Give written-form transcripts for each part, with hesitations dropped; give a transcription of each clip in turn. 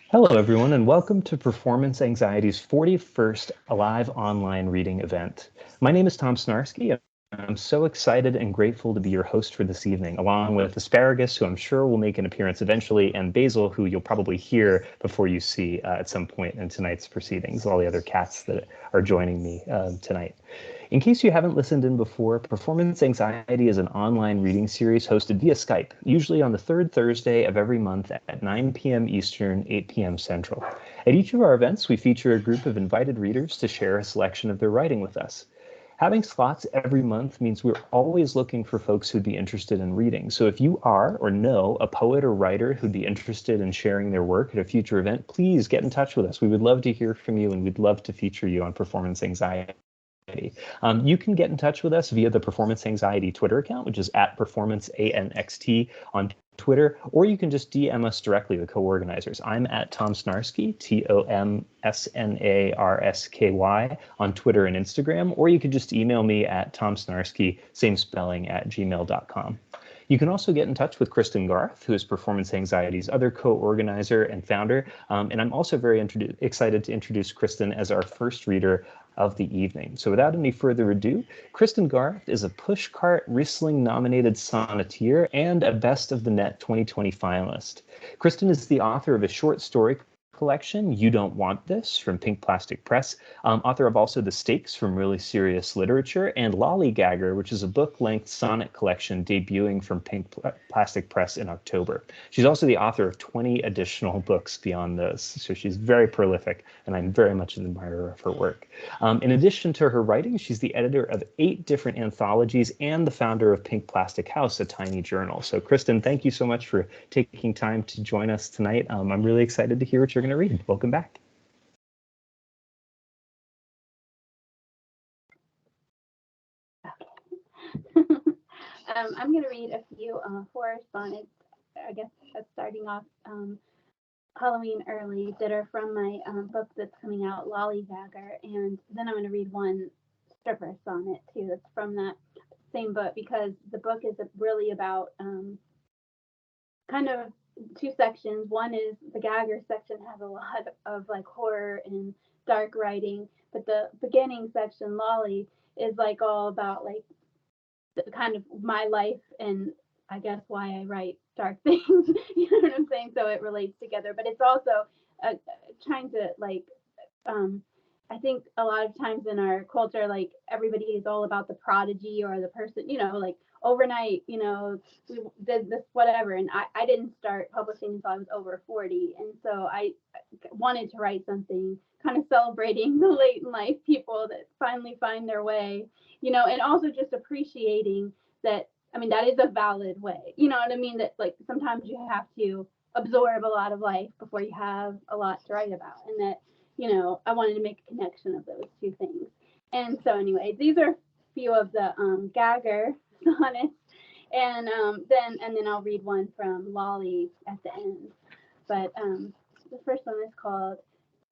Hello, everyone, and welcome to Performance Anxiety's 41st live online reading event. My name is Tom Snarski, and I'm so excited and grateful to be your host for this evening, along with Asparagus, who I'm sure will make an appearance eventually, and Basil, who you'll probably hear before you see at some point in tonight's proceedings, all the other cats that are joining me tonight. In case you haven't listened in before, Performance Anxiety is an online reading series hosted via Skype, usually on the third Thursday of every month at 9 p.m. Eastern, 8 p.m. Central. At each of our events, we feature a group of invited readers to share a selection of their writing with us. Having slots every month means we're always looking for folks who'd be interested in reading. So if you are or know a poet or writer who'd be interested in sharing their work at a future event, please get in touch with us. We would love to hear from you, and we'd love to feature you on Performance Anxiety. You can get in touch with us via the Performance Anxiety Twitter account, which is at PerformanceANXT on Twitter, or you can just DM us directly, the co-organizers. I'm at Tom Snarski, TOMSNARSKY, on Twitter and Instagram, or you can just email me at tomsnarski, same spelling, at gmail.com. You can also get in touch with Kristin Garth, who is Performance Anxiety's other co-organizer and founder. And I'm also very excited to introduce Kristin as our first reader of the evening. So without any further ado, Kristin Garth is a Pushcart Riesling nominated sonneteer and a Best of the Net 2020 finalist. Kristin is the author of a short story collection, You Don't Want This, from Pink Plastic Press, author of also The Stakes from Really Serious Literature, and Lollygagger, which is a book-length sonnet collection debuting from Pink Plastic Press in October. She's also the author of 20 additional books beyond those, so she's very prolific, and I'm very much an admirer of her work. In addition to her writing, she's the editor of 8 different anthologies and the founder of Pink Plastic House, a tiny journal. So Kristin, thank you so much for taking time to join us tonight. I'm really excited to hear what you're going to read. Welcome back. I'm going to read a few horror sonnets, I guess starting off Halloween early, that are from my book that's coming out, Lollygagger, and then I'm going to read one stripper sonnet too that's from that same book, because the book is really about kind of 2 sections. One is the Gagger section has a lot of like horror and dark writing, but the beginning section, Lolly, is like all about like kind of my life and I guess why I write dark things. You know what I'm saying? So it relates together, but it's also trying to like I think a lot of times in our culture, like everybody is all about the prodigy or the person, like overnight, we did this, whatever. And I didn't start publishing until I was over 40. And so I wanted to write something kind of celebrating the late in life people that finally find their way, and also just appreciating that. I mean, that is a valid way, you know what I mean? That like sometimes you have to absorb a lot of life before you have a lot to write about. And that, I wanted to make a connection of those 2 things. And so anyway, these are a few of the Gagger sonnets. And then I'll read one from Lolly at the end. But the first one is called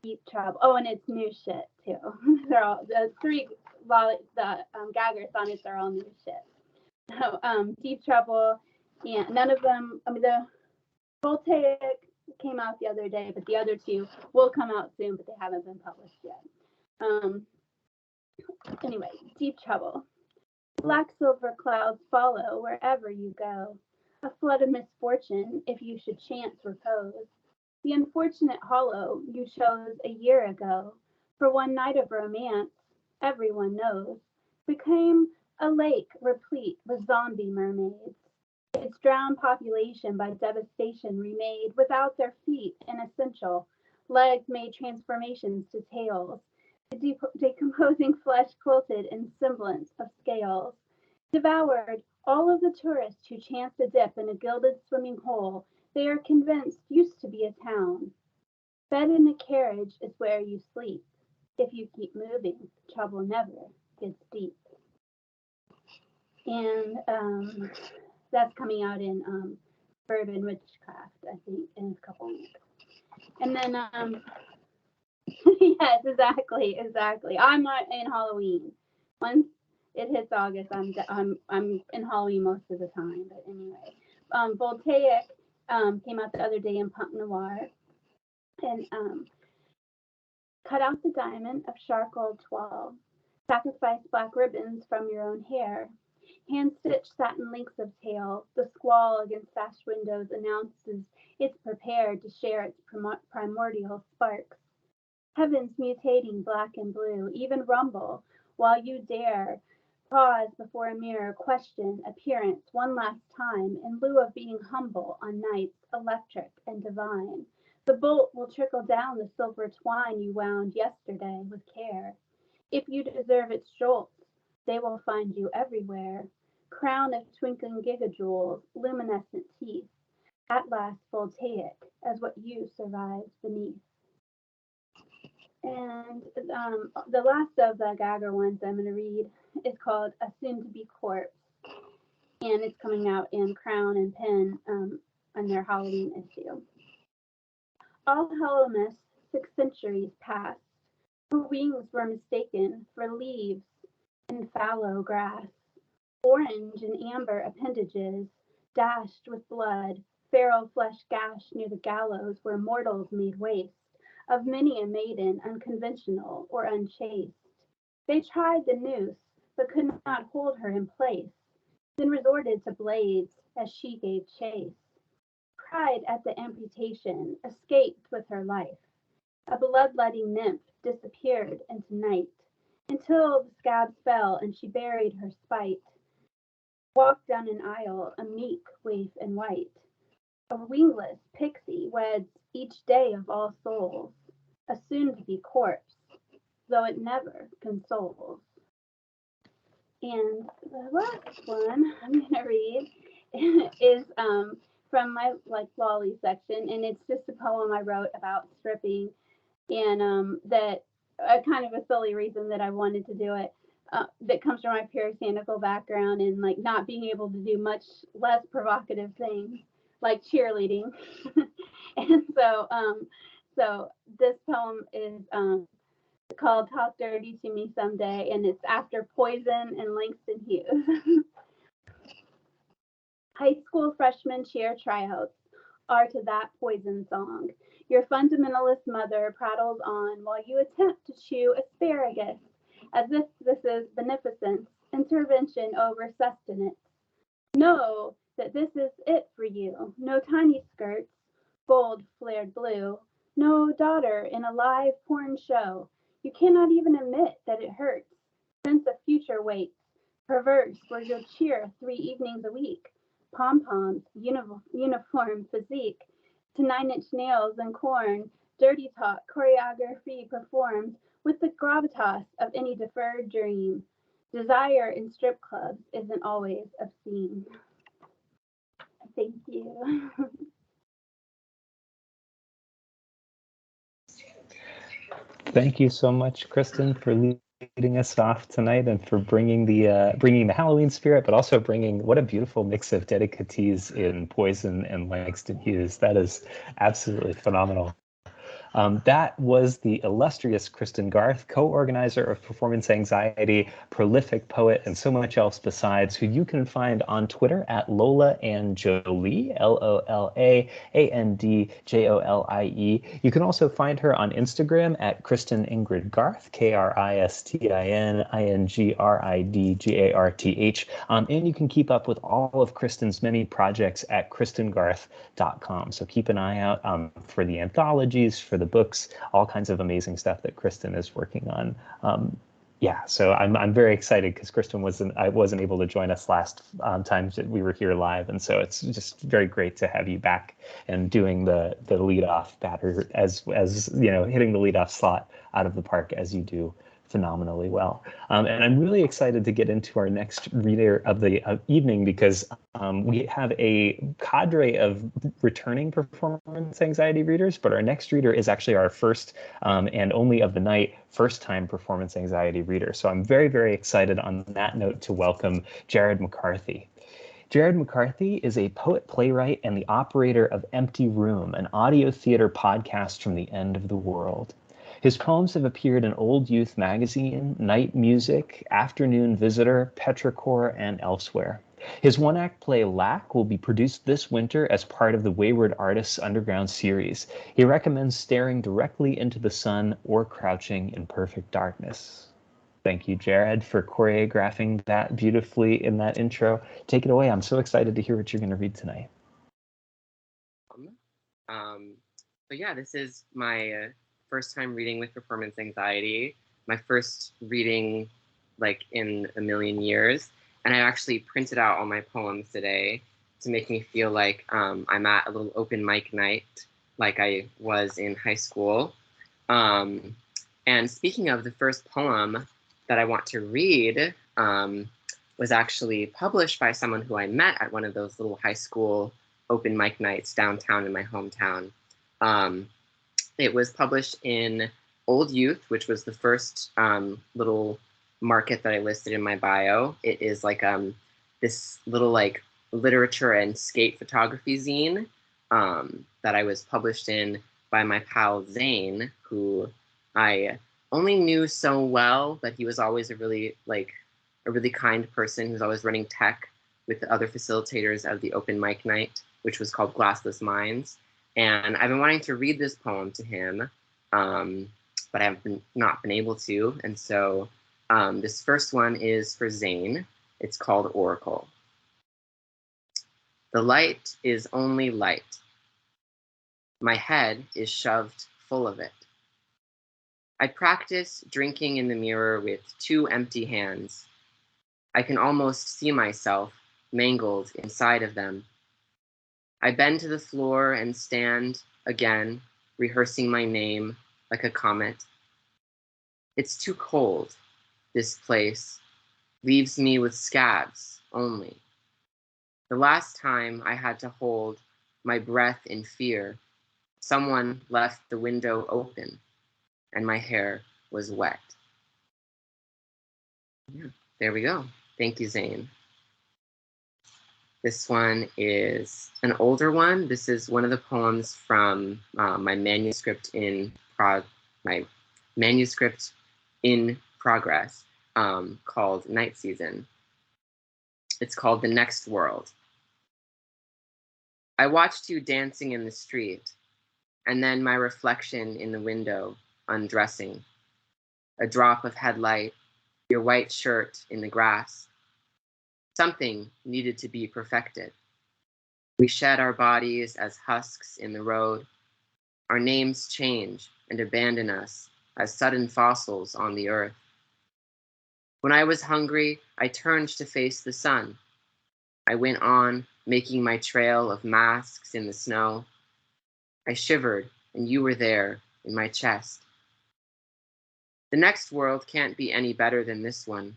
Deep Trouble. Oh, and it's new shit too. They're all the 3 Lolly Gagger sonnets are all new shit. So Deep Trouble, and none of them, I mean, the Voltaic came out the other day, but the other 2 will come out soon, but they haven't been published yet. Anyway, Deep Trouble. Black silver clouds follow wherever you go. A flood of misfortune if you should chance repose. The unfortunate hollow you chose a year ago for one night of romance, everyone knows, became a lake replete with zombie mermaids. Its drowned population by devastation remade without their feet inessential, legs made transformations to tails, the decomposing flesh quilted in semblance of scales, devoured all of the tourists who chance a dip in a gilded swimming hole they are convinced used to be a town. Bed in a carriage is where you sleep. If you keep moving, trouble never gets deep. And that's coming out in Bourbon Witchcraft, I think, in a couple weeks. And then, yes, exactly. I'm in Halloween. Once it hits August, I'm in Halloween most of the time. But anyway, Voltaic came out the other day in Punk Noir. And cut out the diamond of charcoal 12. Sacrifice black ribbons from your own hair. Hand-stitched satin links of tail. The squall against sash windows announces it's prepared to share its primordial sparks. Heavens mutating black and blue, even rumble, while you dare pause before a mirror, question appearance one last time in lieu of being humble on nights electric and divine. The bolt will trickle down the silver twine you wound yesterday with care. If you deserve its jolts, they will find you everywhere. Crown of twinkling gigajewels, luminescent teeth, at last voltaic as what you survived beneath. And the last of the Gagger ones I'm going to read is called A Soon to Be Corpse, and it's coming out in Crown and Pen on their Halloween issue. All Hallowmas 6 centuries past, her wings were mistaken for leaves and fallow grass. Orange and amber appendages, dashed with blood, feral flesh gashed near the gallows where mortals made waste of many a maiden unconventional or unchaste. They tried the noose, but could not hold her in place, then resorted to blades as she gave chase. Cried at the amputation, escaped with her life. A bloodletting nymph disappeared into night, until the scabs fell and she buried her spite. Walked down an aisle, a meek waif in white. A wingless pixie weds each day of all souls, a soon-to-be corpse, though it never consoles. And the last one I'm going to read is from my lolly section, and it's just a poem I wrote about stripping, and that kind of a silly reason that I wanted to do it. That comes from my puritanical background and not being able to do much less provocative things like cheerleading. And so this poem is called Talk Dirty to Me Someday, and it's after Poison and Langston Hughes. High school freshman cheer tryouts are to that Poison song. Your fundamentalist mother prattles on while you attempt to chew asparagus, as if this is beneficence, intervention over sustenance. Know that this is it for you. No tiny skirts, gold flared blue. No daughter in a live porn show. You cannot even admit that it hurts. Sense of future waits. Perverse where you'll cheer 3 evenings a week. Pom-poms, uniform physique. To 9-inch nails and corn. Dirty talk, choreography performed with the gravitas of any deferred dream. Desire in strip clubs isn't always obscene. Thank you. Thank you so much, Kristin, for leading us off tonight and for bringing the Halloween spirit, but also bringing what a beautiful mix of dedicatees in Poison and Langston Hughes. That is absolutely phenomenal. That was the illustrious Kristin Garth, co-organizer of Performance Anxiety, prolific poet, and so much else besides, who you can find on Twitter at Lola and Jolie, LOLAANDJOLIE. You can also find her on Instagram at Kristin Ingrid Garth, KristinIngridGarth. And you can keep up with all of Kristin's many projects at KristinGarth.com. So keep an eye out for the anthologies, for the books, all kinds of amazing stuff that Kristin is working on. So I'm very excited because Kristin wasn't able to join us last time that we were here live, and so it's just very great to have you back and doing the leadoff batter as hitting the leadoff slot out of the park as you do phenomenally well. And I'm really excited to get into our next reader of the evening because we have a cadre of returning performance anxiety readers, but our next reader is actually our first and only of the night first-time performance anxiety reader. So I'm very, very excited on that note to welcome Jarid McCarthy. Jarid McCarthy is a poet, playwright, and the operator of Empty Room, an audio theater podcast from the end of the world. His poems have appeared in Old Youth Magazine, Night Music, Afternoon Visitor, Petrichor, and elsewhere. His one-act play Lack will be produced this winter as part of the Wayward Artists Underground series. He recommends staring directly into the sun or crouching in perfect darkness. Thank you, Jared, for choreographing that beautifully in that intro. Take it away. I'm so excited to hear what you're going to read tonight. So yeah, this is my first time reading with performance anxiety. My first reading like in a million years. And I actually printed out all my poems today to make me feel like I'm at a little open mic night like I was in high school. And speaking of, the first poem that I want to read was actually published by someone who I met at one of those little high school open mic nights downtown in my hometown. It was published in Old Youth, which was the first little market that I listed in my bio. It is like this little like literature and skate photography zine that I was published in by my pal Zane, who I only knew so well, but he was always a really kind person who's always running tech with the other facilitators of the open mic night, which was called Glassless Minds. And I've been wanting to read this poem to him, but I have not been able to. And so this first one is for Zane. It's called Oracle. The light is only light. My head is shoved full of it. I practice drinking in the mirror with 2 empty hands. I can almost see myself mangled inside of them. I bend to the floor and stand again, rehearsing my name like a comet. It's too cold, this place, leaves me with scabs only. The last time I had to hold my breath in fear, someone left the window open and my hair was wet. Yeah, there we go. Thank you, Zane. This one is an older one. This is one of the poems from my manuscript in progress called Night Season. It's called The Next World. I watched you dancing in the street, and then my reflection in the window, undressing. A drop of headlight, your white shirt in the grass. Something needed to be perfected. We shed our bodies as husks in the road. Our names change and abandon us as sudden fossils on the earth. When I was hungry, I turned to face the sun. I went on, making my trail of masks in the snow. I shivered, and you were there in my chest. The next world can't be any better than this one.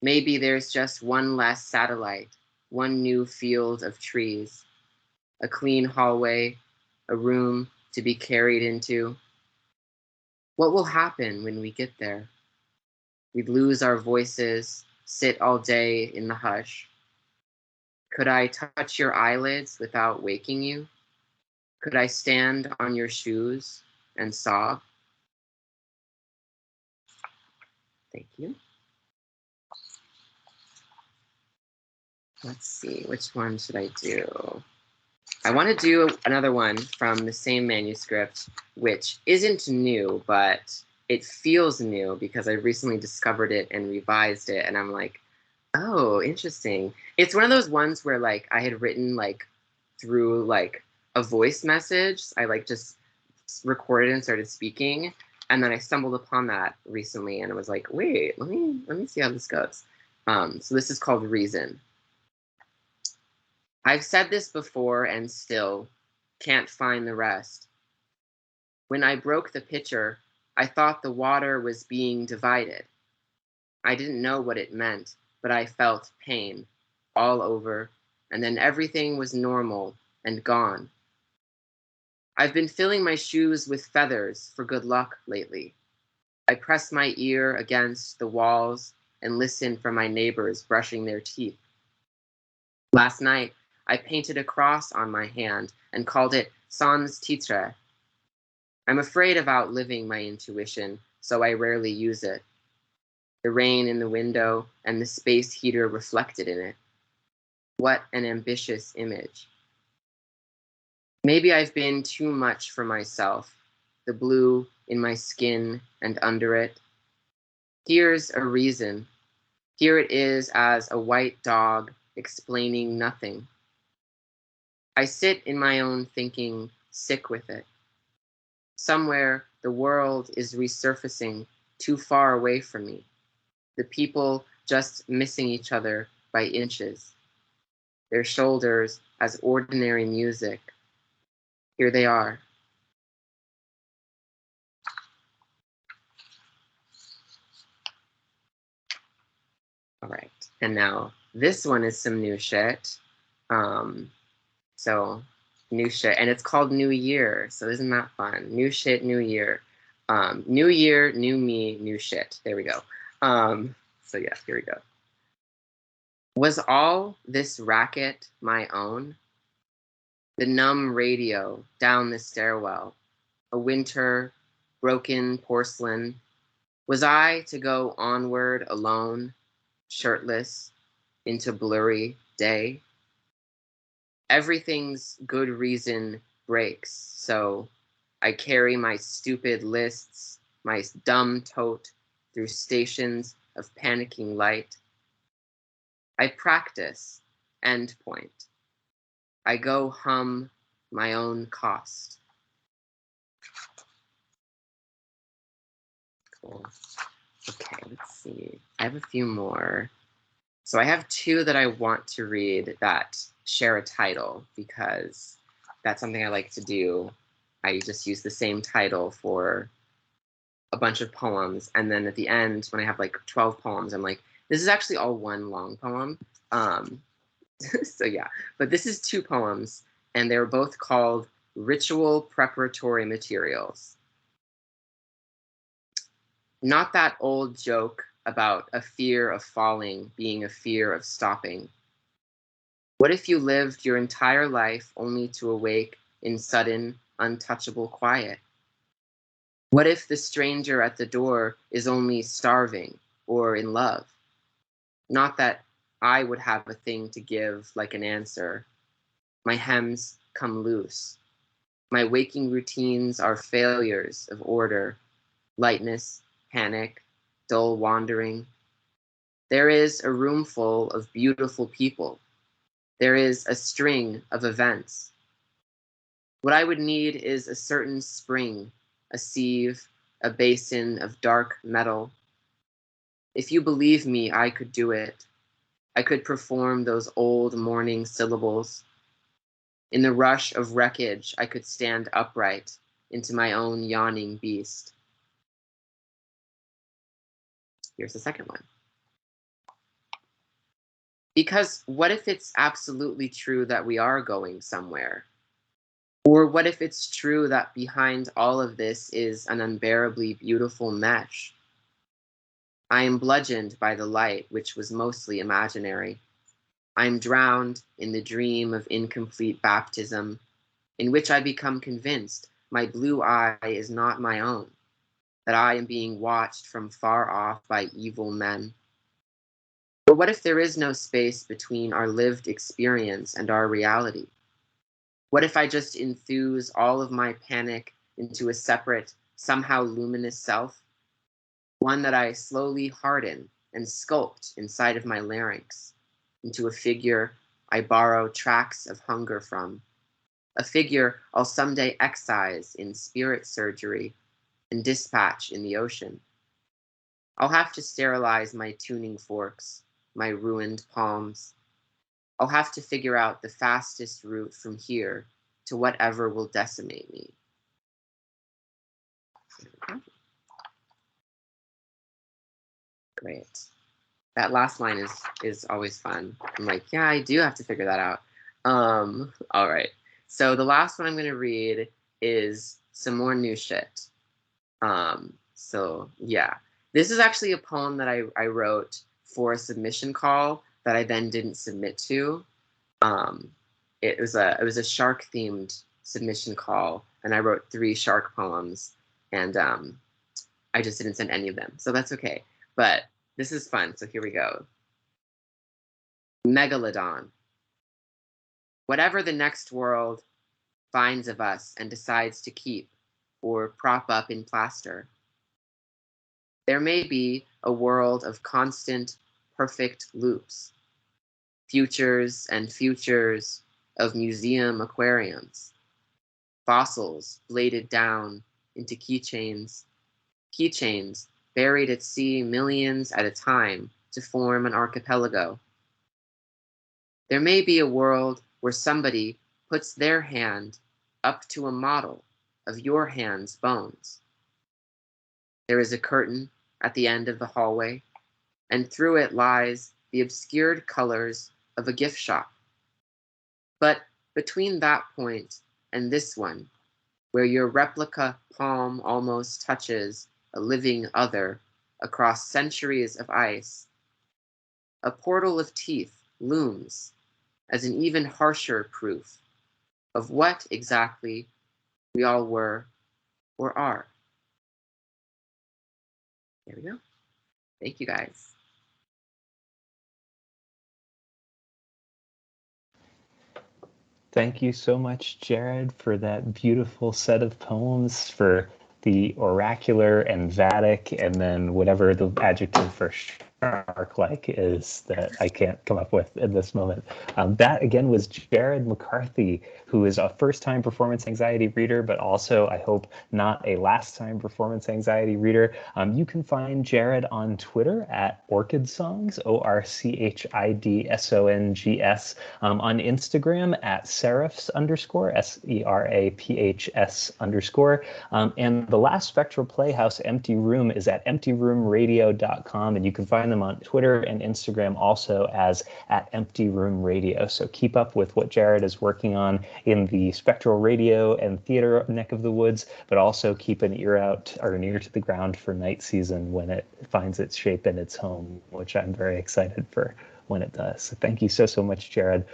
Maybe there's just one less satellite, one new field of trees, a clean hallway, a room to be carried into. What will happen when we get there? We'd lose our voices, sit all day in the hush. Could I touch your eyelids without waking you? Could I stand on your shoes and sob? Thank you. Let's see, which one should I do? I want to do another one from the same manuscript, which isn't new, but it feels new because I recently discovered it and revised it, and I'm like, oh, interesting. It's one of those ones where like I had written like through like a voice message. I like just recorded and started speaking, and then I stumbled upon that recently, and I was like, wait, let me see how this goes. So this is called Reason. I've said this before and still can't find the rest. When I broke the pitcher, I thought the water was being divided. I didn't know what it meant, but I felt pain all over, and then everything was normal and gone. I've been filling my shoes with feathers for good luck lately. I press my ear against the walls and listen for my neighbors brushing their teeth. Last night, I painted a cross on my hand and called it sans titre. I'm afraid of outliving my intuition, so I rarely use it. The rain in the window and the space heater reflected in it. What an ambitious image. Maybe I've been too much for myself, the blue in my skin and under it. Here's a reason. Here it is as a white dog explaining nothing. I sit in my own thinking, sick with it. Somewhere the world is resurfacing too far away from me. The people just missing each other by inches. Their shoulders as ordinary music. Here they are. All right, and now this one is some new shit. So new shit, and it's called New Year. So isn't that fun? New shit, new year. New year, new me, new shit. There we go. So yeah, here we go. Was all this racket my own? The numb radio down the stairwell, a winter, broken porcelain. Was I to go onward alone, shirtless, into blurry day? Everything's good reason breaks, so I carry my stupid lists, my dumb tote through stations of panicking light. I practice, endpoint. I go hum my own cost. Cool. Okay, let's see. I have a few more. So I have two that I want to read that share a title because that's something I like to do. I just use the same title for a bunch of poems, and then at the end, when I have like 12 poems, I'm like, this is actually all one long poem. So yeah, but this is two poems, and they're both called Ritual Preparatory Materials. Not that old joke about a fear of falling being a fear of stopping. What if you lived your entire life only to awake in sudden, untouchable quiet? What if the stranger at the door is only starving or in love? Not that I would have a thing to give like an answer. My hems come loose. My waking routines are failures of order, lightness, panic, dull wandering. There is a room full of beautiful people. There is a string of events. What I would need is a certain spring, a sieve, a basin of dark metal. If you believe me, I could do it. I could perform those old morning syllables. In the rush of wreckage, I could stand upright into my own yawning beast. Here's the second one. Because what if it's absolutely true that we are going somewhere? Or what if it's true that behind all of this is an unbearably beautiful mesh? I am bludgeoned by the light, which was mostly imaginary. I am drowned in the dream of incomplete baptism, in which I become convinced my blue eye is not my own, that I am being watched from far off by evil men. But what if there is no space between our lived experience and our reality? What if I just enthuse all of my panic into a separate, somehow luminous self? One that I slowly harden and sculpt inside of my larynx into a figure I borrow tracks of hunger from, a figure I'll someday excise in spirit surgery and dispatch in the ocean. I'll have to sterilize my tuning forks, my ruined palms. I'll have to figure out the fastest route from here to whatever will decimate me. Great. That last line is always fun. I'm like, yeah, I do have to figure that out. All right. So the last one I'm going to read is some more new shit. So yeah, this is actually a poem that I wrote for a submission call that I then didn't submit to. It was a shark themed submission call, and I wrote 3 shark poems, and I just didn't send any of them, so that's okay. But this is fun, so here we go. Megalodon. Whatever the next world finds of us and decides to keep or prop up in plaster. There may be a world of constant, perfect loops, futures and futures of museum aquariums, fossils bladed down into keychains buried at sea millions at a time to form an archipelago. There may be a world where somebody puts their hand up to a model of your hand's bones. There is a curtain at the end of the hallway, and through it lies the obscured colors of a gift shop. But between that point and this one, where your replica palm almost touches a living other across centuries of ice, a portal of teeth looms as an even harsher proof of what exactly we all were or are. There we go. Thank you, guys. Thank you so much, Jared, for that beautiful set of poems, for the oracular and Vedic, and then whatever the adjective for shark-like is that I can't come up with in this moment. That, again, was Jarid McCarthy, who is a first-time performance anxiety reader, but also, I hope, not a last-time performance anxiety reader. You can find Jared on Twitter at Orchid Songs, ORCHIDSONGS, on Instagram at Seraphs _ SERAPHS _. And the last Spectral Playhouse Empty Room is at emptyroomradio.com, and you can find them on Twitter and Instagram also as at Empty Room Radio. So keep up with what Jared is working on in the spectral radio and theater neck of the woods, but also keep an ear out or an ear to the ground for night season when it finds its shape in its home, which I'm very excited for when it does. So thank you so much, Jared,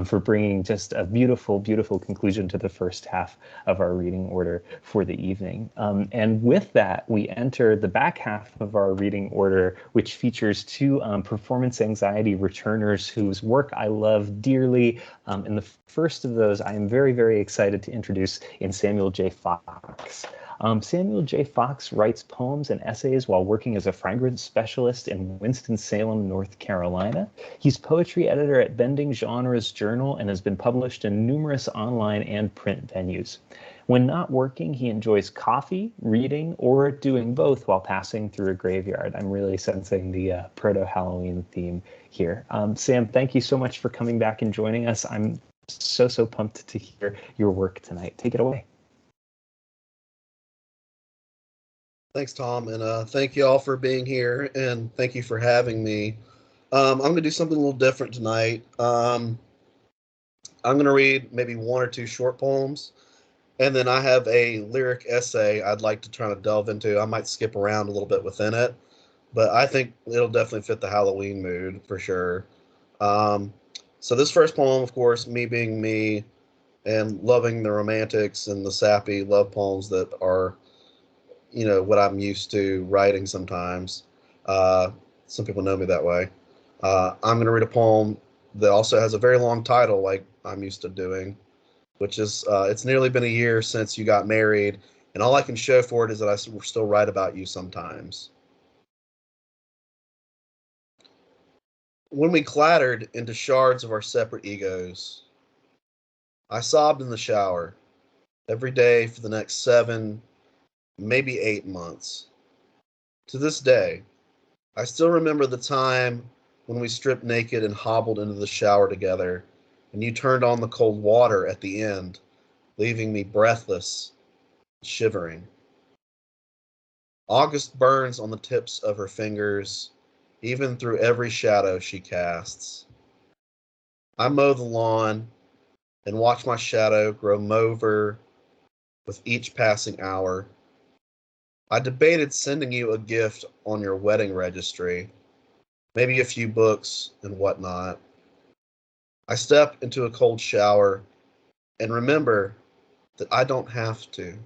for bringing just a beautiful, beautiful conclusion to the first half of our reading order for the evening. And with that, we enter the back half of our reading order, which features two performance anxiety returners whose work I love dearly. And the first of those I am very, very excited to introduce in Samuel J. Fox. Samuel J. Fox writes poems and essays while working as a fragrance specialist in Winston-Salem, North Carolina. He's poetry editor at Bending Genres Journal and has been published in numerous online and print venues. When not working, he enjoys coffee, reading, or doing both while passing through a graveyard. I'm really sensing the proto-Halloween theme here. Sam, thank you so much for coming back and joining us. I'm so pumped to hear your work tonight. Take it away. Thanks, Tom, and thank you all for being here, and thank you for having me. I'm going to do something a little different tonight. I'm going to read maybe one or two short poems, and then I have a lyric essay I'd like to try to delve into. I might skip around a little bit within it, but I think it'll definitely fit the Halloween mood for sure. So this first poem, of course, me being me and loving the romantics and the sappy love poems that are, you know, what I'm used to writing sometimes. Some people know me that way. I'm going to read a poem that also has a very long title, like I'm used to doing, which is, it's nearly been a year since you got married, and all I can show for it is that I still write about you sometimes. When we clattered into shards of our separate egos, I sobbed in the shower every day for the next 7, maybe 8 months. To this day, I still remember the time when we stripped naked and hobbled into the shower together, and you turned on the cold water at the end, leaving me breathless, shivering. August burns on the tips of her fingers, even through every shadow she casts. I mow the lawn and watch my shadow grow mauver with each passing hour. I debated sending you a gift on your wedding registry, maybe a few books and whatnot. I step into a cold shower and remember that I don't have to.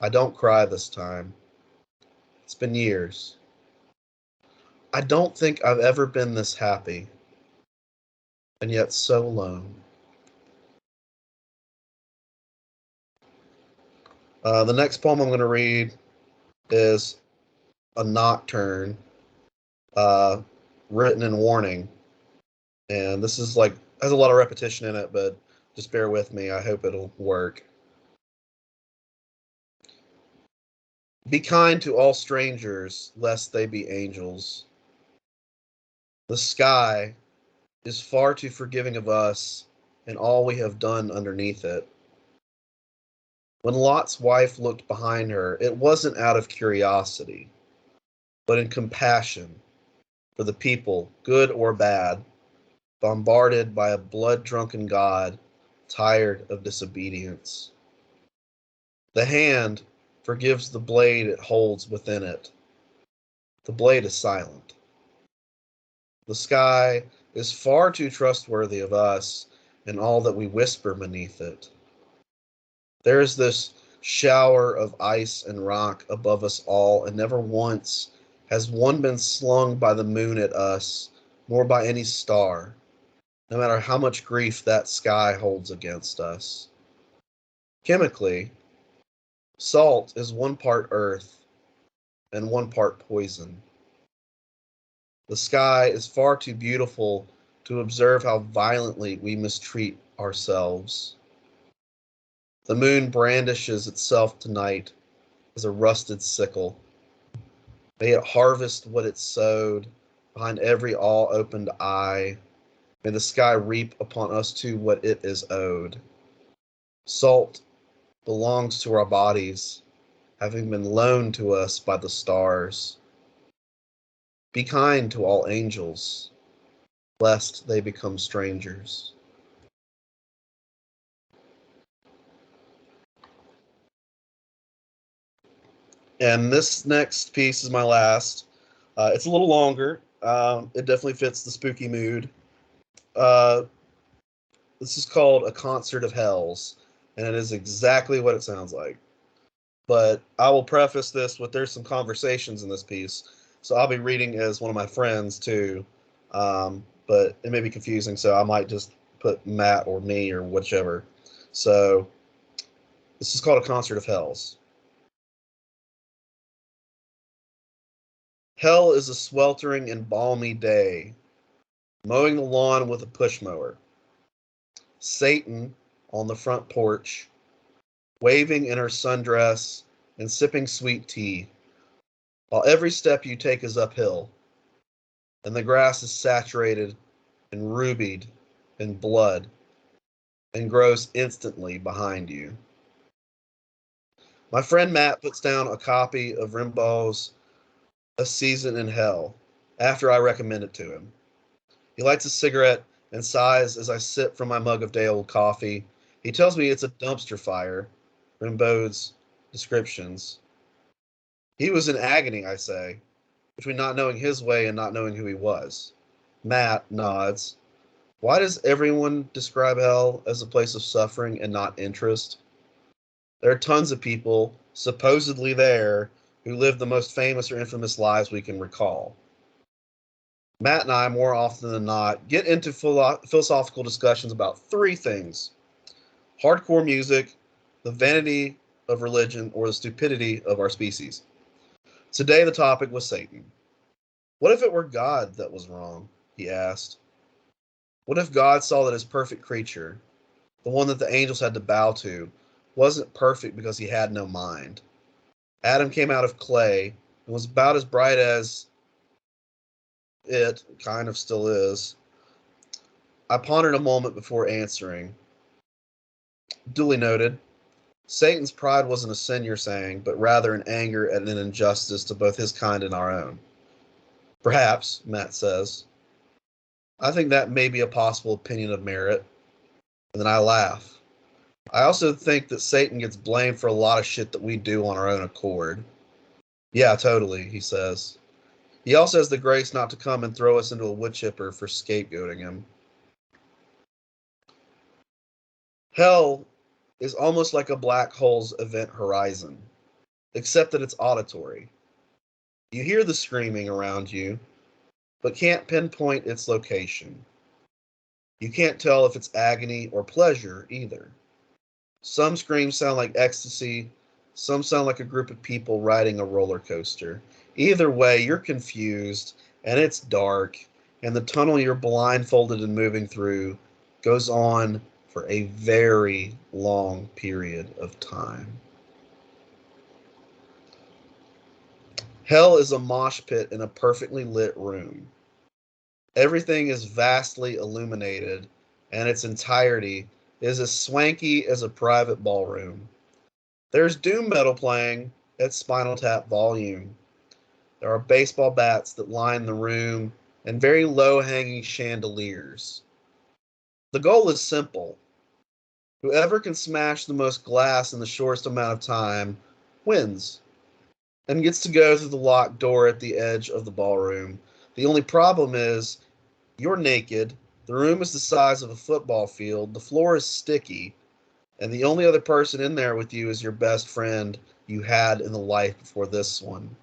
I don't cry this time. It's been years. I don't think I've ever been this happy. and yet so alone. The next poem I'm going to read is a nocturne written in warning. And this is like, has a lot of repetition in it, but just bear with me. I hope it'll work. Be kind to all strangers, lest they be angels. The sky is far too forgiving of us and all we have done underneath it. When Lot's wife looked behind her, it wasn't out of curiosity, but in compassion for the people, good or bad, bombarded by a blood-drunken God, tired of disobedience. The hand forgives the blade it holds within it. The blade is silent. The sky is far too trustworthy of us and all that we whisper beneath it. There is this shower of ice and rock above us all, and never once has one been slung by the moon at us, nor by any star, no matter how much grief that sky holds against us. Chemically, salt is 1 part earth and 1 part poison. The sky is far too beautiful to observe how violently we mistreat ourselves. The moon brandishes itself tonight as a rusted sickle. May it harvest what it sowed behind every all-opened eye. May the sky reap upon us too what it is owed. Salt belongs to our bodies, having been loaned to us by the stars. Be kind to all angels, lest they become strangers. And this next piece is my last. It's a little longer. It definitely fits the spooky mood. This is called A Concert of Hells, and it is exactly what it sounds like. But I will preface this with there's some conversations in this piece, so I'll be reading as one of my friends too. But it may be confusing, so I might just put Matt or me or whichever. So this is called A Concert of Hells. Hell is a sweltering and balmy day, mowing the lawn with a push mower. Satan on the front porch, waving in her sundress and sipping sweet tea, while every step you take is uphill, and the grass is saturated and rubied in blood and grows instantly behind you. My friend Matt puts down a copy of Rimbaugh's A Season in Hell after I recommend it to him. He lights a cigarette and sighs as I sip from my mug of day-old coffee. He tells me it's a dumpster fire, Rimbaud's descriptions. He was in agony, I say, between not knowing his way and not knowing who he was. Matt nods. Why does everyone describe hell as a place of suffering and not interest? There are tons of people supposedly there who live the most famous or infamous lives we can recall. Matt and I, more often than not, get into philosophical discussions about 3 things: hardcore music, the vanity of religion, or the stupidity of our species. Today, the topic was Satan. What if it were God that was wrong? He asked. What if God saw that his perfect creature, the one that the angels had to bow to, wasn't perfect because he had no mind? Adam came out of clay and was about as bright as it kind of still is. I pondered a moment before answering. Duly noted. Satan's pride wasn't a sin, you're saying, but rather an anger at an injustice to both his kind and our own. Perhaps, Matt says. I think that may be a possible opinion of merit. And then I laugh. I also think that Satan gets blamed for a lot of shit that we do on our own accord. Yeah, totally, he says. He also has the grace not to come and throw us into a wood chipper for scapegoating him. Hell is almost like a black hole's event horizon, except that it's auditory. You hear the screaming around you, but can't pinpoint its location. You can't tell if it's agony or pleasure either. Some screams sound like ecstasy, some sound like a group of people riding a roller coaster. Either way, you're confused, and it's dark, and the tunnel you're blindfolded and moving through goes on for a very long period of time. Hell is a mosh pit in a perfectly lit room. Everything is vastly illuminated, and its entirety is as swanky as a private ballroom. There's doom metal playing at Spinal Tap volume. There are baseball bats that line the room and very low-hanging chandeliers. The goal is simple. Whoever can smash the most glass in the shortest amount of time wins and gets to go through the locked door at the edge of the ballroom. The only problem is you're naked, the room is the size of a football field, the floor is sticky, and the only other person in there with you is your best friend you had in the life before this one.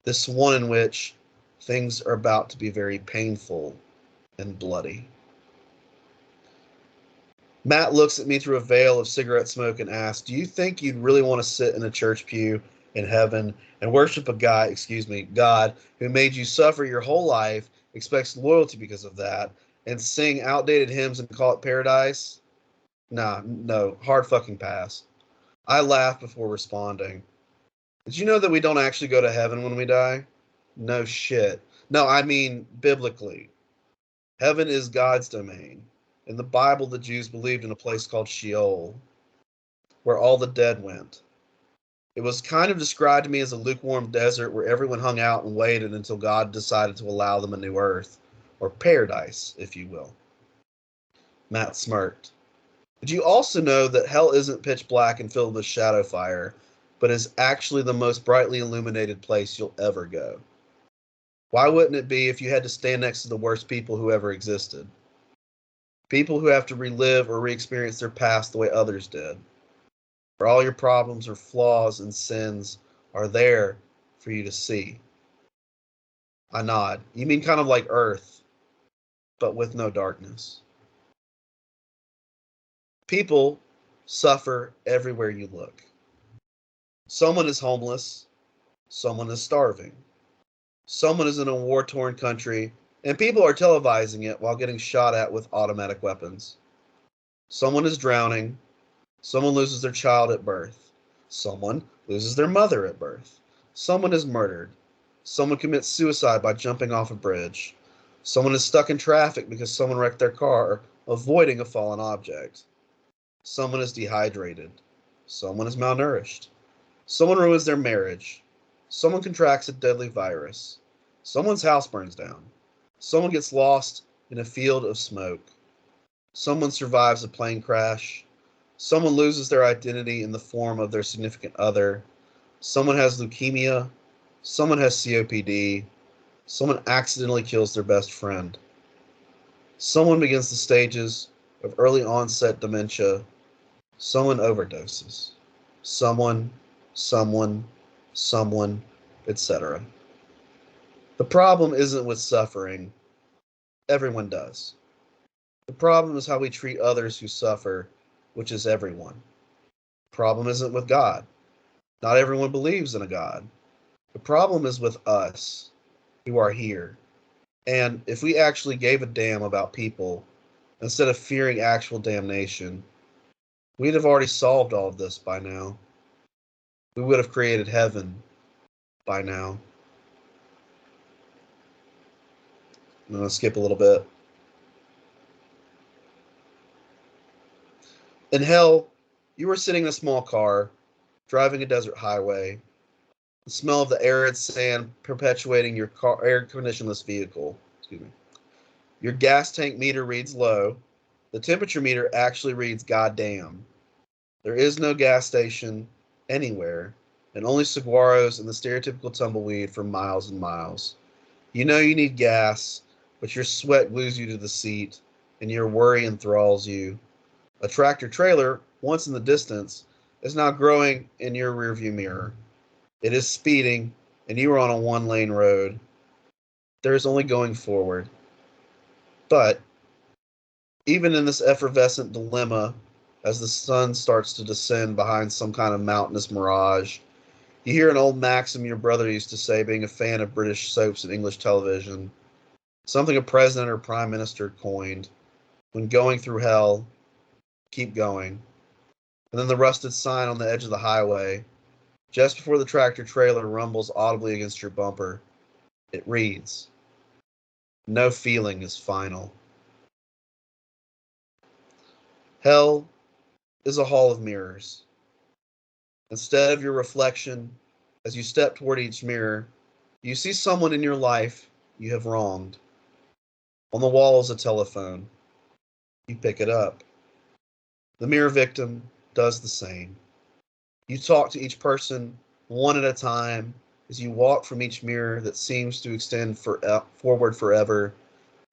This one in which things are about to be very painful and bloody. Matt looks at me through a veil of cigarette smoke and asks, do you think you'd really want to sit in a church pew in heaven and worship a God who made you suffer your whole life, expects loyalty because of that, and sing outdated hymns and call it paradise? Nah, no, hard fucking pass. I laughed before responding. Did you know that we don't actually go to heaven when we die? No shit. No, I mean biblically. Heaven is God's domain. In the Bible, the Jews believed in a place called Sheol, where all the dead went. It was kind of described to me as a lukewarm desert where everyone hung out and waited until God decided to allow them a new earth, or paradise, if you will. Matt smirked. Did you also know that hell isn't pitch black and filled with shadow fire, but is actually the most brightly illuminated place you'll ever go? Why wouldn't it be if you had to stand next to the worst people who ever existed? People who have to relive or re-experience their past the way others did. Where all your problems or flaws and sins are there for you to see. I nod. You mean kind of like Earth, but with no darkness. People suffer everywhere you look. Someone is homeless. Someone is starving. Someone is in a war-torn country, and people are televising it while getting shot at with automatic weapons. Someone is drowning. Someone loses their child at birth. Someone loses their mother at birth. Someone is murdered. Someone commits suicide by jumping off a bridge. Someone is stuck in traffic because someone wrecked their car, avoiding a fallen object. Someone is dehydrated. Someone is malnourished. Someone ruins their marriage. Someone contracts a deadly virus. Someone's house burns down. Someone gets lost in a field of smoke. Someone survives a plane crash. Someone loses their identity in the form of their significant other. Someone has leukemia. Someone has COPD. Someone accidentally kills their best friend. Someone begins the stages of early onset dementia. Someone overdoses. Someone, etc. The problem isn't with suffering. Everyone does. The problem is how we treat others who suffer, which is everyone. The problem isn't with God. Not everyone believes in a God. The problem is with us, who are here. And if we actually gave a damn about people, instead of fearing actual damnation, we'd have already solved all of this by now. We would have created heaven by now. I'm going to skip a little bit. In hell, you were sitting in a small car, driving a desert highway, the smell of the arid sand perpetuating your car air-conditionless vehicle. Excuse me. Your gas tank meter reads low. The temperature meter actually reads goddamn. There is no gas station anywhere, and only saguaros and the stereotypical tumbleweed for miles and miles. You know you need gas, but your sweat glues you to the seat, and your worry enthralls you. A tractor trailer, once in the distance, is now growing in your rearview mirror. It is speeding, and you are on a one-lane road. There is only going forward. But Even in this effervescent dilemma, as the sun starts to descend behind some kind of mountainous mirage, you hear an old maxim your brother used to say, being a fan of British soaps and English television, something a president or prime minister coined: when going through hell, keep going. And then the rusted sign on the edge of the highway, just before the tractor trailer rumbles audibly against your bumper, it reads, "No feeling is final." Hell is a hall of mirrors. Instead of your reflection, as you step toward each mirror, you see someone in your life you have wronged. On the wall is a telephone. You pick it up. The mirror victim does the same. You talk to each person one at a time as you walk from each mirror that seems to extend forward forever.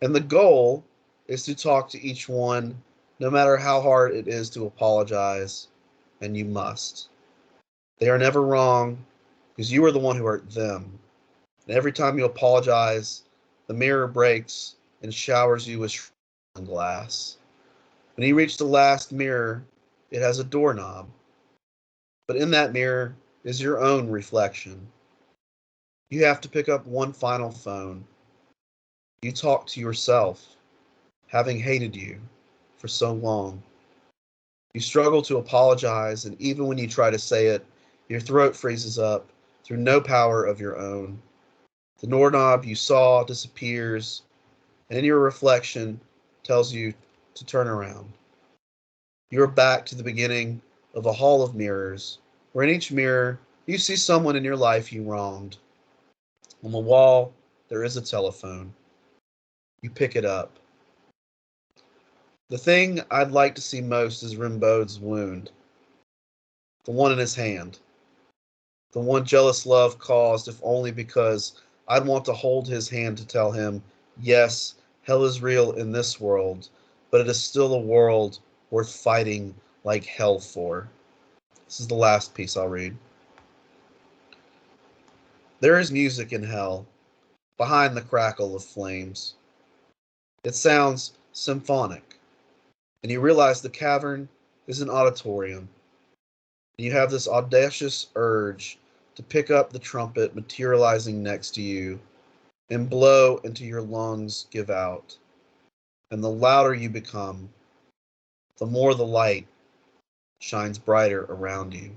And the goal is to talk to each one, no matter how hard it is to apologize, and you must. They are never wrong, because you are the one who hurt them. And every time you apologize, the mirror breaks and showers you with glass. When you reach the last mirror, it has a doorknob. But in that mirror is your own reflection. You have to pick up one final phone. You talk to yourself, having hated you for so long. You struggle to apologize, and even when you try to say it, your throat freezes up through no power of your own. The doorknob you saw disappears, and in your reflection tells you to turn around. You are back to the beginning of a hall of mirrors, where in each mirror you see someone in your life you wronged. On the wall, there is a telephone. You pick it up. The thing I'd like to see most is Rimbaud's wound, the one in his hand, the one jealous love caused, if only because I'd want to hold his hand to tell him, yes, hell is real in this world, but it is still a world worth fighting like hell for. This is the last piece I'll read. There is music in hell, behind the crackle of flames. It sounds symphonic, and you realize the cavern is an auditorium. And you have this audacious urge to pick up the trumpet materializing next to you and blow until your lungs give out. And the louder you become, the more the light shines brighter around you.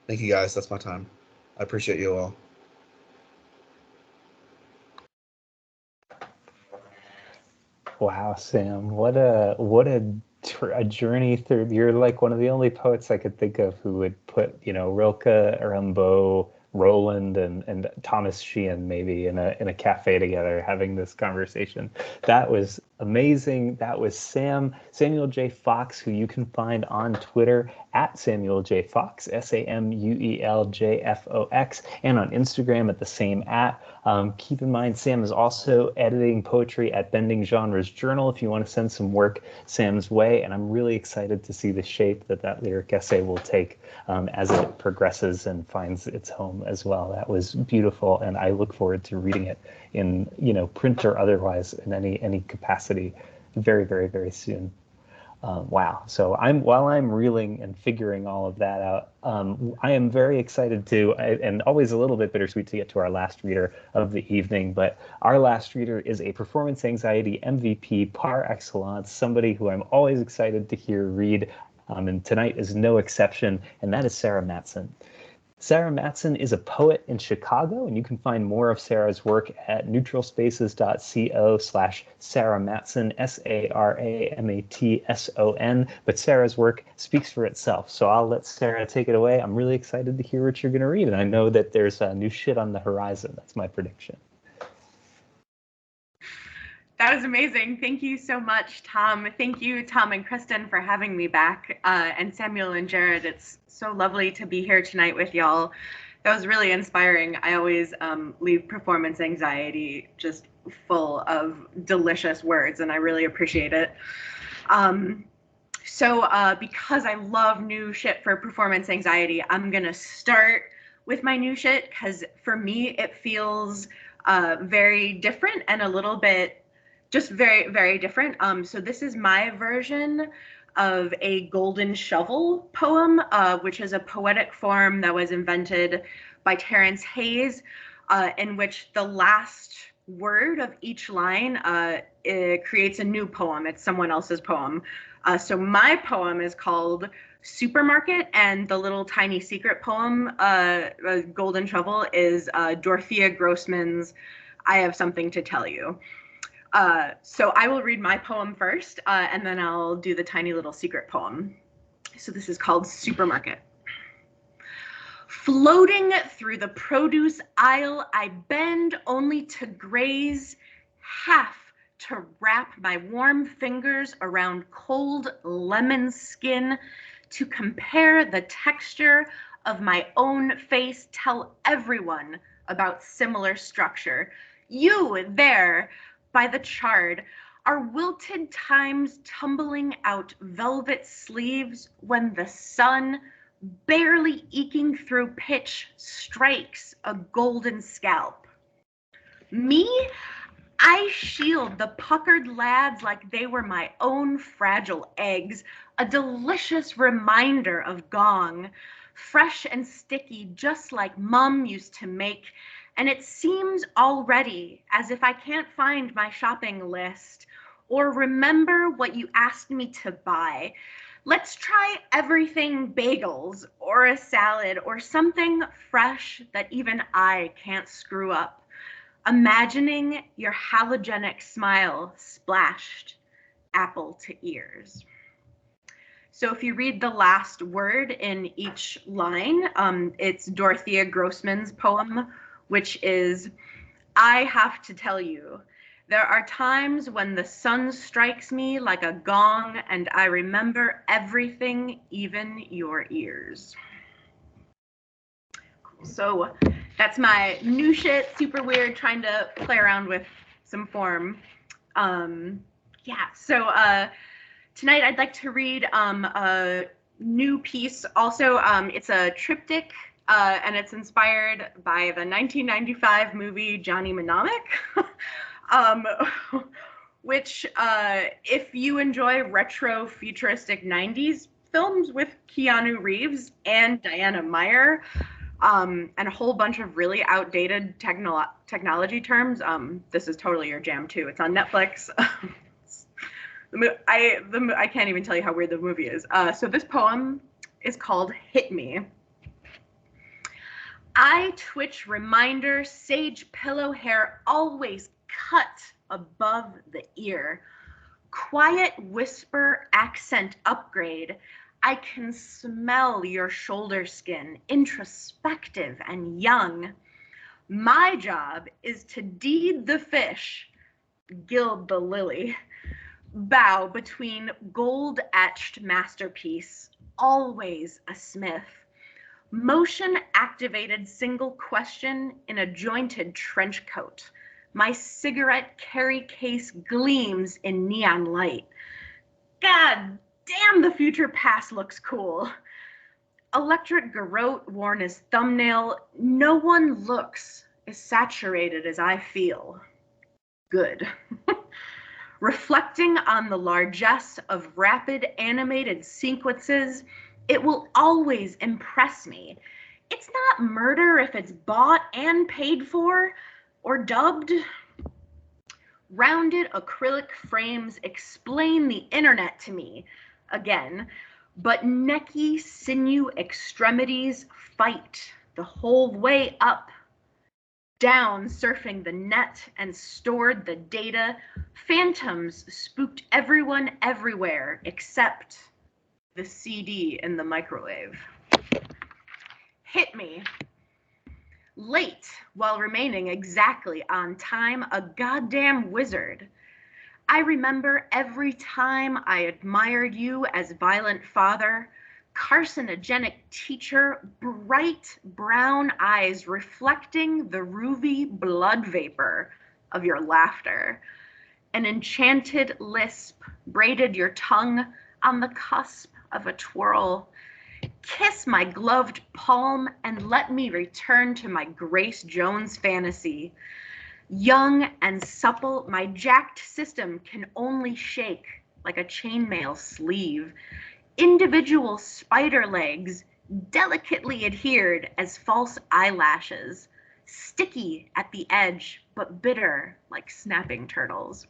Thank you guys. That's my time. I appreciate you all. Wow, Sam, what a journey through. You're like one of the only poets I could think of who would put, Rilke, Rimbaud, Roland, and Thomas Sheehan maybe in a cafe together having this conversation. That was amazing. That was Samuel J. Fox, who you can find on Twitter at Samuel J. Fox, SamuelJFox, and on Instagram at the same @ keep in mind, Sam is also editing poetry at Bending Genres Journal if you want to send some work Sam's way, and I'm really excited to see the shape that lyric essay will take as it progresses and finds its home as well. That was beautiful, and I look forward to reading it in print or otherwise in any capacity very, very, very soon. Wow. So while I'm reeling and figuring all of that out, I am very excited to, and always a little bit bittersweet to get to our last reader of the evening, but our last reader is a performance anxiety MVP par excellence, somebody who I'm always excited to hear read, and tonight is no exception, and that is Sara Matson. Sara Matson is a poet in Chicago, and you can find more of Sara's work at neutralspaces.co/Sara Matson, SaraMatson. But Sara's work speaks for itself. So I'll let Sara take it away. I'm really excited to hear what you're going to read, and I know that there's new shit on the horizon. That's my prediction. That was amazing. Thank you so much, Tom. Thank you, Tom and Kristin, for having me back. And Samuel and Jared, it's so lovely to be here tonight with y'all. That was really inspiring. I always leave performance anxiety just full of delicious words, and I really appreciate it. So because I love new shit for performance anxiety, I'm going to start with my new shit because for me, it feels very different and a little bit just very, very different. So this is my version of a golden shovel poem, which is a poetic form that was invented by Terence Hayes, in which the last word of each line it creates a new poem. It's someone else's poem. So my poem is called Supermarket, and the little tiny secret poem, Golden Shovel, is Dorothea Grossman's I Have Something to Tell You. So I will read my poem first, and then I'll do the tiny little secret poem. So this is called Supermarket. Floating through the produce aisle, I bend only to graze, half to wrap my warm fingers around cold lemon skin, to compare the texture of my own face, tell everyone about similar structure. You there by the chard, are wilted times tumbling out velvet sleeves when the sun, barely eking through pitch, strikes a golden scalp. Me, I shield the puckered lads like they were my own fragile eggs, a delicious reminder of gong, fresh and sticky just like Mum used to make, and it seems already as if I can't find my shopping list or remember what you asked me to buy. Let's try everything bagels or a salad or something fresh that even I can't screw up. Imagining your halogenic smile splashed apple to ears. So if you read the last word in each line, it's Dorothea Grossman's poem, which is, I have to tell you, there are times when the sun strikes me like a gong and I remember everything, even your ears. So that's my new shit, super weird, trying to play around with some form. So tonight I'd like to read a new piece. Also, it's a triptych, and it's inspired by the 1995 movie Johnny Mnemonic, which if you enjoy retro futuristic 90s films with Keanu Reeves and Diana Meyer, and a whole bunch of really outdated technology terms, this is totally your jam too. It's on Netflix. I can't even tell you how weird the movie is. So this poem is called Hit Me. I twitch reminder, sage pillow hair always cut above the ear. Quiet whisper, accent upgrade. I can smell your shoulder skin, introspective and young. My job is to deed the fish, gild the lily, bow between gold-etched masterpiece, always a Smith. Motion-activated single question in a jointed trench coat. My cigarette carry case gleams in neon light. God damn, the future past looks cool. Electric garrote worn as thumbnail. No one looks as saturated as I feel. Good. Reflecting on the largesse of rapid animated sequences, it will always impress me. It's not murder if it's bought and paid for or dubbed. Rounded acrylic frames explain the internet to me again, but necky sinew extremities fight the whole way up. Down surfing the net and stored the data, phantoms spooked everyone everywhere except the CD in the microwave. Hit me. Late while remaining exactly on time, a goddamn wizard. I remember every time I admired you as violent father, carcinogenic teacher, bright brown eyes reflecting the ruby blood vapor of your laughter. An enchanted lisp braided your tongue on the cusp of a twirl. Kiss my gloved palm and let me return to my Grace Jones fantasy. Young and supple, my jacked system can only shake like a chainmail sleeve. Individual spider legs, delicately adhered as false eyelashes, sticky at the edge, but bitter like snapping turtles.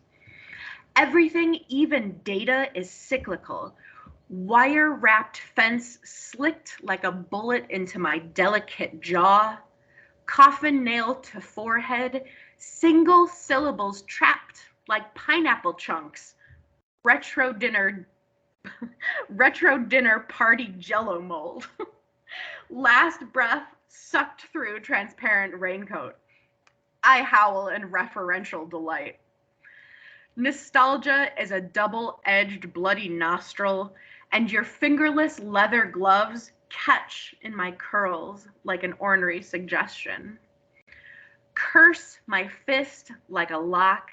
Everything, even data, is cyclical. Wire-wrapped fence slicked like a bullet into my delicate jaw. Coffin nail to forehead, single syllables trapped like pineapple chunks. Retro dinner party jello mold. Last breath sucked through transparent raincoat. I howl in referential delight. Nostalgia is a double-edged bloody nostril, and your fingerless leather gloves catch in my curls like an ornery suggestion. Curse my fist like a lock.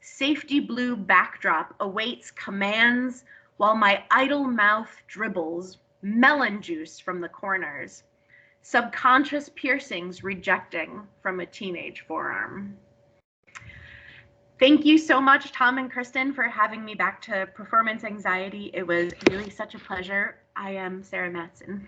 Safety blue backdrop awaits commands while my idle mouth dribbles melon juice from the corners. Subconscious piercings rejecting from a teenage forearm. Thank you so much, Tom and Kristin, for having me back to Performance Anxiety. It was really such a pleasure. I am Sara Matson.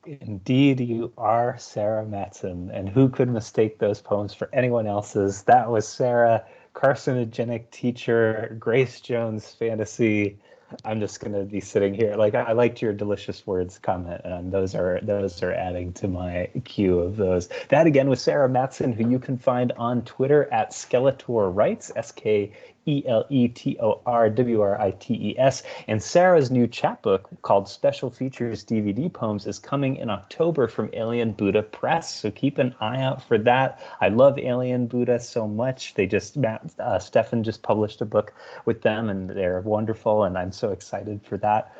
Indeed, you are Sara Matson, and who could mistake those poems for anyone else's? That was Sara, carcinogenic teacher, Grace Jones fantasy. I'm just going to be sitting here. Like, I liked your delicious words comment, and those are adding to my queue of those. That again was Sara Matson, who you can find on Twitter at Skeletor Writes, SKELETORWRITES. And Sarah's new chapbook called Special Features DVD Poems is coming in October from Alien Buddha Press. So keep an eye out for that. I love Alien Buddha so much. They just, Stefan just published a book with them, and they're wonderful, and I'm so excited for that.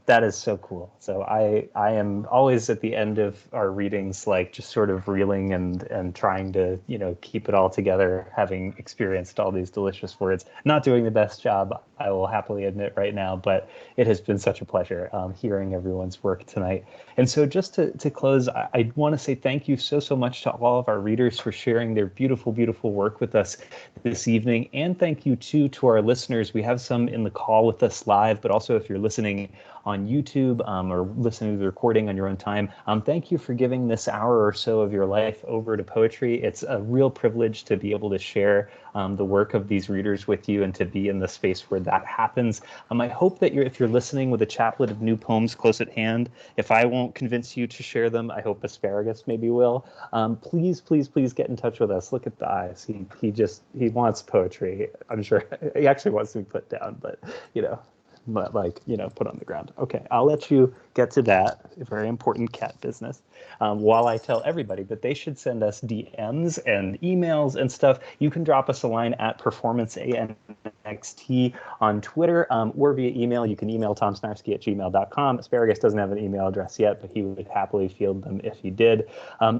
That is so cool. So I am always at the end of our readings, like just sort of reeling and trying to, keep it all together, having experienced all these delicious words. Not doing the best job, I will happily admit right now, but it has been such a pleasure hearing everyone's work tonight. And so just to close, I want to say thank you so much to all of our readers for sharing their beautiful, beautiful work with us this evening. And thank you too to our listeners. We have some in the call with us live, but also if you're listening on YouTube or listening to the recording on your own time, thank you for giving this hour or so of your life over to poetry. It's a real privilege to be able to share the work of these readers with you and to be in the space where that happens. I hope that if you're listening with a chaplet of new poems close at hand, if I won't convince you to share them, I hope Asparagus maybe will. Please get in touch with us. Look at the eyes. He wants poetry. I'm sure he actually wants to be put down, but put on the ground. Okay, I'll let you get to that very important cat business while I tell everybody that they should send us DMs and emails and stuff. You can drop us a line at performanceanxt on Twitter or via email. You can email tomsnarski@gmail.com. Asparagus doesn't have an email address yet, but he would happily field them if he did.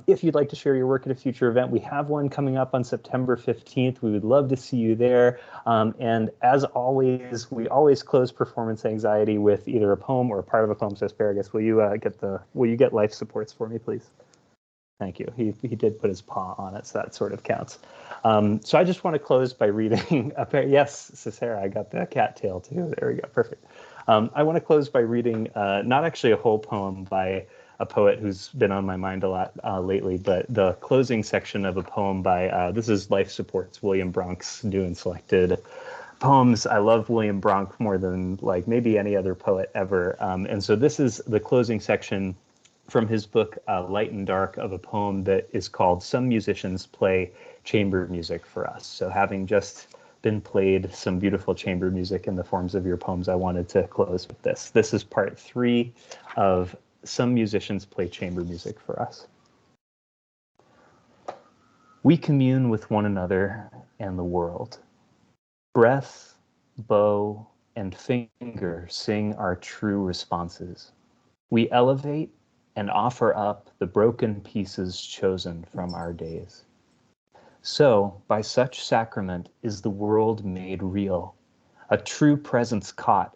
If you'd like to share your work at a future event, we have one coming up on September 15th. We would love to see you there. And as always, we always close Performance Anxiety with either a poem or a part of a poem. So Asparagus, will you get life supports for me, please? Thank you. He did put his paw on it, so that sort of counts. So I just want to close by reading yes, Sarah, I got the cat tail too. There we go. Perfect. I want to close by reading not actually a whole poem by a poet who's been on my mind a lot lately, but the closing section of a poem by, this is Life Supports, William Bronk's new and selected poems. I love William Bronk more than like maybe any other poet ever. And so this is the closing section from his book, Light and Dark, of a poem that is called Some Musicians Play Chamber Music for Us. So having just been played some beautiful chamber music in the forms of your poems, I wanted to close with this. This is part 3 of Some Musicians Play Chamber Music for Us. We commune with one another and the world. Breath, bow, and finger sing our true responses. We elevate and offer up the broken pieces chosen from our days. So, by such sacrament is the world made real, a true presence caught,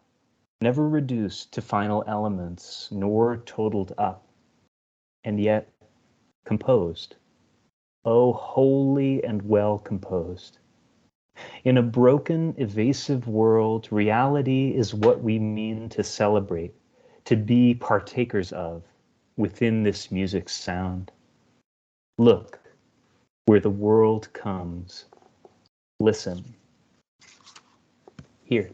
never reduced to final elements, nor totaled up. And yet, composed. Oh, holy and well composed. In a broken, evasive world, reality is what we mean to celebrate, to be partakers of within this music's sound. Look, where the world comes. Listen. Here.